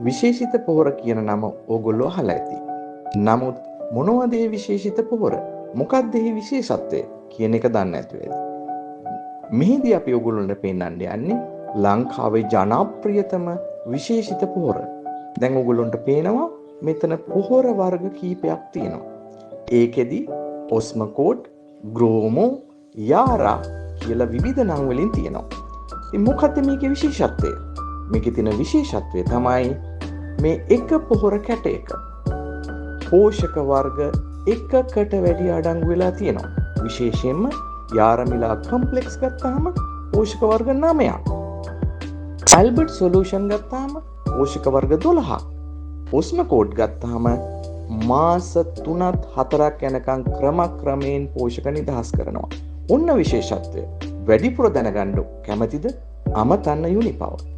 විශේෂිත පොහොර කියන නම ඕගොල්ලෝ අහලා ඇති. නමුත් මොනවද මේ විශේෂිත පොහොර? මොකක්ද මේ විශේෂත්වය කියන එක දන්නේ නැතුව ඇති. මෙහිදී අපි ඕගොල්ලන්ට පෙන්වන්න යන්නේ ලංකාවේ ජනප්‍රියතම විශේෂිත පොහොර. දැන් ඕගොල්ලන්ට පේනවා මෙතන පොහොර වර්ග කීපයක් තියෙනවා. ඒකෙදි ඔස්මකෝට්, ග්‍රෝමෝ, යාරා කියලා විවිධ නම් වලින් තියෙනවා. ඉතින් මොකක්ද මේකේ විශේෂත්වය? මේකේ තියෙන විශේෂත්වය තමයි මේ එක පොහොර කැටයක පෝෂක වර්ග එකකට වැඩි අඩංගු වෙලා තියෙනවා. විශේෂයෙන්ම යාරමිලා කොම්ප්ලෙක්ස් ගත්තාම පෝෂක වර්ග 9ක්. ඇල්බර්ට් සොලියුෂන් ගත්තාම පෝෂක වර්ග 12ක්. ඔස්මකෝට් ගත්තාම මාස 3-4ක් යනකම් ක්‍රමයෙන් පෝෂක නිදහස් කරනවා. ඔන්න විශේෂත්වය. වැඩිපුර දැනගන්න කැමතිද? අමතන්න යුනිපවර්.